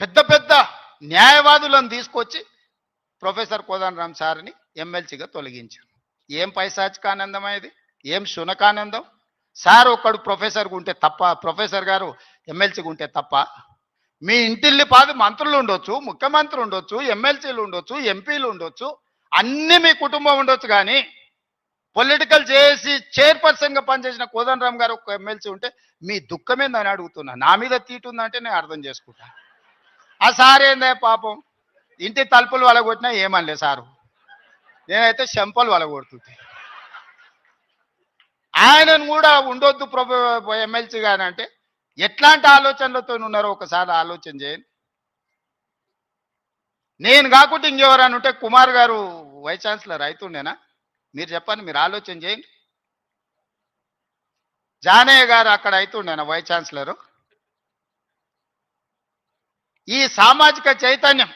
పెద్ద పెద్ద న్యాయవాదులను తీసుకొచ్చి ప్రొఫెసర్ కోదండరామ్ సార్ని ఎమ్మెల్సీగా తొలగించారు. ఏం పైశాచిక ఆనందం ఇది, ఏం శునకానందం? సార్ ఒక్కడు ప్రొఫెసర్గా ఉంటే తప్ప, ప్రొఫెసర్ గారు ఎమ్మెల్సీగా ఉంటే తప్ప, మీ ఇంటిల్లి పాది మంత్రులు ఉండొచ్చు, ముఖ్యమంత్రి ఉండొచ్చు, ఎమ్మెల్సీలు ఉండొచ్చు, ఎంపీలు ఉండొచ్చు, అన్ని మీ కుటుంబం ఉండొచ్చు, కానీ పొలిటికల్ చేసి చైర్పర్సన్గా పనిచేసిన కోదండరామ్ గారు ఒక ఎమ్మెల్సీ ఉంటే మీ దుఃఖమేందని అడుగుతున్నా. నా మీద తీటు ఉందంటే నేను అర్థం చేసుకుంటా. ఆ సార్ ఏందే పాపం, ఇంటి తలుపులు వలగొట్టినా ఏమనలే సారు, నేనైతే చెంపలు వలగొడుతుంది. ఆయనను కూడా ఉండొద్దు ఎమ్మెల్సీ గాని అంటే ఎట్లాంటి ఆలోచనలతో ఉన్నారో ఒకసారి ఆలోచన చేయండి. నేను కాకుండా ఇంకెవరైనా ఉంటే కుమార్ గారు వైస్ ఛాన్సలర్ అవుతుండేనా? మీరు చెప్పండి, మీరు ఆలోచన చేయండి. జానయ్య గారు అక్కడ అవుతుండేనా వైస్ ఛాన్సలరు? ఈ సామాజిక చైతన్యం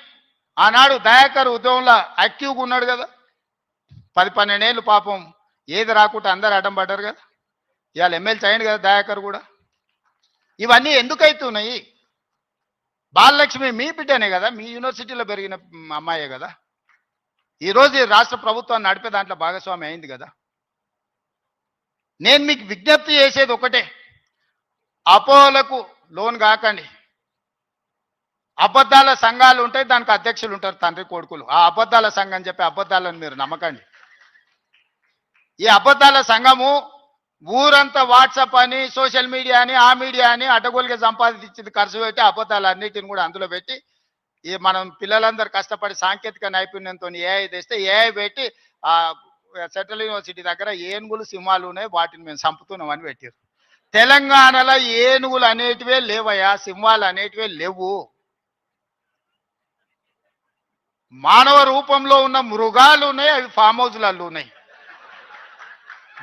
ఆనాడు దయాకర్ ఉద్యమంలో యాక్టివ్గా ఉన్నాడు కదా, 10-12 ఏళ్ళు పాపం ఏది రాకుండా అందరు అడ్డం పడ్డారు కదా, ఇవాళ ఎమ్మెల్సీ అయ్యింది కదా దయాకర్ కూడా. ఇవన్నీ ఎందుకు అవుతున్నాయి? బాలలక్ష్మి మీ బిడ్డనే కదా, మీ యూనివర్సిటీలో పెరిగిన అమ్మాయే కదా, ఈరోజు ఈ రాష్ట్ర ప్రభుత్వాన్ని నడిపే దాంట్లో భాగస్వామి అయింది కదా. నేను మీకు విజ్ఞప్తి చేసేది ఒకటే, అపోహలకు లోన్ కాకండి. అబద్ధాల సంఘాలు ఉంటాయి, దానికి అధ్యక్షులు ఉంటారు, తండ్రి కొడుకులు. ఆ అబద్ధాల సంఘం చెప్పి అబద్ధాలను మీరు నమ్మకండి. ఈ అబద్ధాల సంఘము ఊరంతా వాట్సాప్ అని, సోషల్ మీడియా అని, ఆ మీడియా అని అడ్డగోలుగా సంపాదించింది ఖర్చు పెట్టి అబద్ధాలన్నిటిని కూడా అందులో పెట్టి, ఈ మనం పిల్లలందరూ కష్టపడి సాంకేతిక నైపుణ్యంతో ఏఐ తెస్తే ఏఐ పెట్టి ఆ సెంట్రల్ యూనివర్సిటీ దగ్గర ఏనుగులు సింహాలు ఉన్నాయి, వాటిని మేము చంపుతున్నాం అని పెట్టారు. తెలంగాణలో ఏనుగులు అనేటివే లేవయా, సింహాలు అనేటివే లేవు. మానవ రూపంలో ఉన్న మృగాలు ఉన్నాయి, అవి ఫామ్ హౌజ్లలో ఉన్నాయి.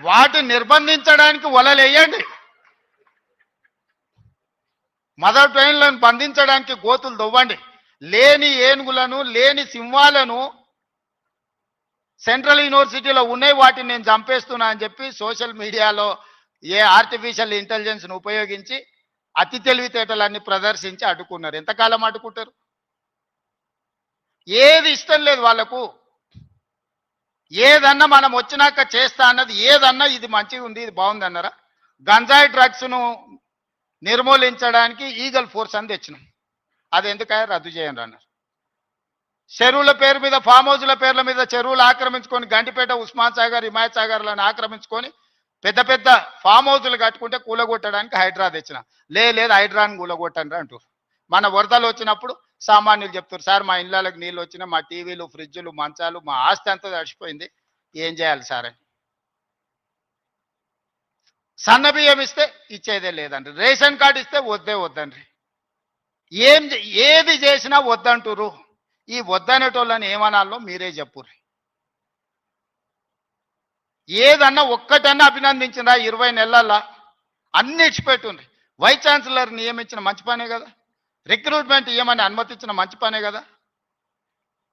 వాటిని నిర్బంధించడానికి వలలేయండి, మదర్ ట్రైన్లను బంధించడానికి గోతులు దొవ్వండి. లేని ఏనుగులను, లేని సింహాలను సెంట్రల్ యూనివర్సిటీలో ఉన్నాయి, వాటిని నేను చంపేస్తున్నా అని చెప్పి సోషల్ మీడియాలో ఏ ఆర్టిఫిషియల్ ఇంటెలిజెన్స్ను ఉపయోగించి అతి తెలివితేటలన్నీ ప్రదర్శించి అడ్డుకున్నారు. ఎంతకాలం అడ్డుకుంటారు? ఏది ఇష్టం లేదు వాళ్ళకు. ఏదన్నా మనం వచ్చినాక చేస్తా అన్నది ఏదన్నా ఇది మంచిగా ఉంది, ఇది బాగుంది అన్నారా? గంజాయి డ్రగ్స్ను నిర్మూలించడానికి ఈగల్ ఫోర్స్ అని తెచ్చినాం, అది ఎందుకయ్యా రద్దు చేయండి అన్నారు. చెరువుల పేరు మీద, ఫామ్ హౌజ్ల పేర్ల మీద చెరువులు ఆక్రమించుకొని గంటిపేట, ఉస్మాన్ సాగర్, హిమాయత్ సాగర్లను ఆక్రమించుకొని పెద్ద పెద్ద ఫామ్ హౌజ్లు కట్టుకుంటే కూలగొట్టడానికి హైడ్రా తెచ్చిన. లేదు హైడ్రాని కూలగొట్టండి అంటారు. మన వరదలు వచ్చినప్పుడు సామాన్యులు చెప్తారు, సార్ మా ఇళ్ళకి నీళ్ళు వచ్చినా, మా టీవీలు, ఫ్రిడ్జ్లు, మంచాలు, మా ఆస్తి అంతా తడిచిపోయింది, ఏం చేయాలి సార్ అని. సన్న బియ్యం ఇస్తే ఇచ్చేదే లేదండి, రేషన్ కార్డు ఇస్తే వద్దండి. ఏది చేసినా వద్దంటురు. ఈ వద్దనేటోళ్ళని ఏమనాలో మీరే చెప్పుర్రి. ఏదన్నా ఒక్కటన్నా అభినందించినా 20 నెలల్లో అన్ని ఇచ్చిపెట్టుండ్రి. వైస్ ఛాన్సలర్ నియమించిన మంచి పనే కదా, రిక్రూట్మెంట్ ఇవ్వమని అనుమతించిన మంచి పనే కదా.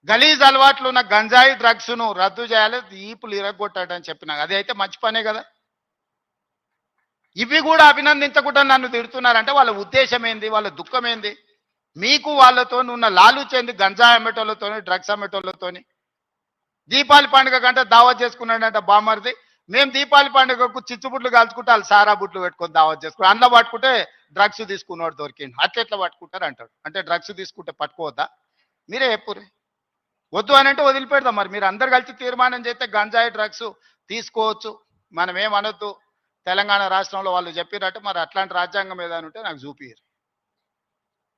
గలీజ్ అలవాట్లు ఉన్న గంజాయి డ్రగ్స్ను రద్దు చేయాలి, ఈపులు ఇరగొట్టాడని చెప్పినా అది అయితే మంచి పనే కదా. ఇవి కూడా అభినందించకుండా నన్ను తిడుతున్నారంటే వాళ్ళ ఉద్దేశం ఏంది, వాళ్ళ దుఃఖం ఏంది? మీకు వాళ్ళతో ఉన్న లాలూచేంది? గంజాయి అమ్మేటోళ్ళతోని, డ్రగ్స్ అమ్మేటోళ్ళతోని. దీపావళి పండుగ కంటే దావత్ చేసుకున్నాడంట బామర్ది, మేము దీపావళి పండుగకు చిచ్చుబుట్లు కాల్చుకుంటే వాళ్ళు సారా బుట్లు పెట్టుకొని దావత్ చేసుకుని అందులో పట్టుకుంటే డ్రగ్స్ తీసుకున్నవాడు దొరికిండు. అట్లెట్లా పట్టుకుంటారు అంటాడు. అంటే డ్రగ్స్ తీసుకుంటే పట్టుకోవద్దా? మీరే చెప్పుర్రి. వద్దు అని అంటే వదిలిపెడదాం. మరి మీరు అందరు కలిసి తీర్మానం చేస్తే గంజాయి డ్రగ్స్ తీసుకోవచ్చు, మనం ఏమనొద్దు. తెలంగాణ రాష్ట్రంలో వాళ్ళు చెప్పినట్టు మరి అట్లాంటి రాజ్యాంగం ఏదైనా ఉంటే నాకు చూపియ్యరు.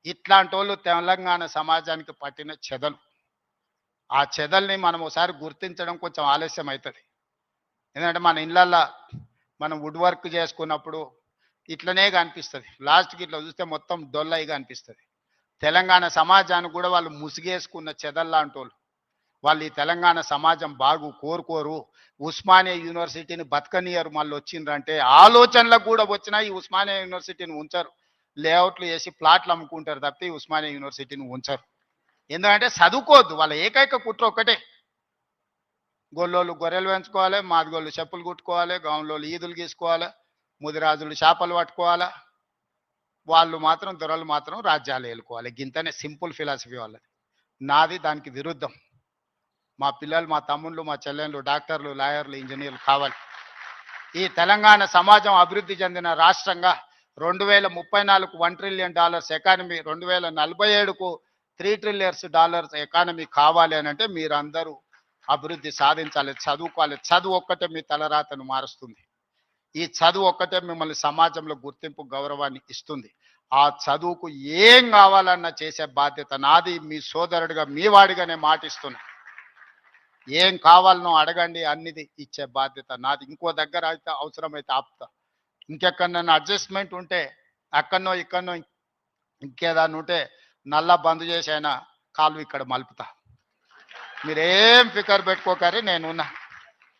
ఇట్లాంటి వాళ్ళు తెలంగాణ సమాజానికి పట్టిన చెదలు. ఆ చెదల్ని మనం ఒకసారి గుర్తించడం కొంచెం ఆలస్యం అవుతుంది. ఎందుకంటే మన ఇళ్ళల్లో మనం వుడ్ వర్క్ చేసుకున్నప్పుడు ఇట్లనే కనిపిస్తుంది, లాస్ట్కి ఇట్లా చూస్తే మొత్తం డొల్లయిగా అనిపిస్తుంది. తెలంగాణ సమాజానికి కూడా వాళ్ళు ముసిగేసుకున్న చెదల్లాంటి వాళ్ళు ఈ తెలంగాణ సమాజం బాగు కోరుకోరు. ఉస్మానియా యూనివర్సిటీని బతకనియరు. మళ్ళీ వచ్చిండ్రంటే ఆలోచనలకు కూడా వచ్చినా ఈ ఉస్మానియా యూనివర్సిటీని ఉంచరు. లేఅవుట్లు వేసి ప్లాట్లు అమ్ముకుంటారు తప్పి ఉస్మానియా యూనివర్సిటీని ఉంచరు. ఎందుకంటే చదువుకోవద్దు. వాళ్ళ ఏకైక కుట్ర ఒక్కటే, గొల్లోళ్ళు గొర్రెలు పెంచుకోవాలి, మాదిగోళ్ళు చెప్పులు కుట్టుకోవాలి, గౌన్లోళ్ళు ఈదులు గీసుకోవాలి, ముదిరాజులు చేపలు పట్టుకోవాలా, వాళ్ళు మాత్రం దొరలు మాత్రం రాజ్యాలు ఏలుకోవాలి. గింతనే సింపుల్ ఫిలాసఫీ వాళ్ళది. నాది దానికి విరుద్ధం. మా పిల్లలు, మా తమ్ముళ్ళు, మా చెల్లెళ్ళు డాక్టర్లు, లాయర్లు, ఇంజనీర్లు కావాలి. ఈ తెలంగాణ సమాజం అభివృద్ధి చెందిన రాష్ట్రంగా 2034కు $1 ట్రిలియన్ ఎకానమీ, 2047కు $3 ట్రిలియన్స్ ఎకానమీ కావాలి అని అంటే మీరందరూ అభివృద్ధి సాధించాలి, చదువుకోవాలి. చదువు ఒక్కటే మీ తలరాతను మారుస్తుంది. ఈ చదువు ఒక్కటే మిమ్మల్ని సమాజంలో గుర్తింపు, గౌరవాన్ని ఇస్తుంది. ఆ చదువుకు ఏం కావాలన్నా చేసే బాధ్యత నాది. మీ సోదరుడిగా, మీ వాడిగానే మాటిస్తున్నా. ఏం కావాలనో అడగండి, అన్నిది ఇచ్చే బాధ్యత నాది. ఇంకో దగ్గర అయితే అవసరమైతే ఆపుతా. ఇంకెక్కడన్నా అడ్జస్ట్మెంట్ ఉంటే అక్కడనో ఇక్కడనో ఇంకేదాన్ని ఉంటే నల్లా బంద్ చేసి అయినా కాలు ఇక్కడ మలుపుతా. మీరేం ఫికర్ పెట్టుకోకరి, నేనున్నా.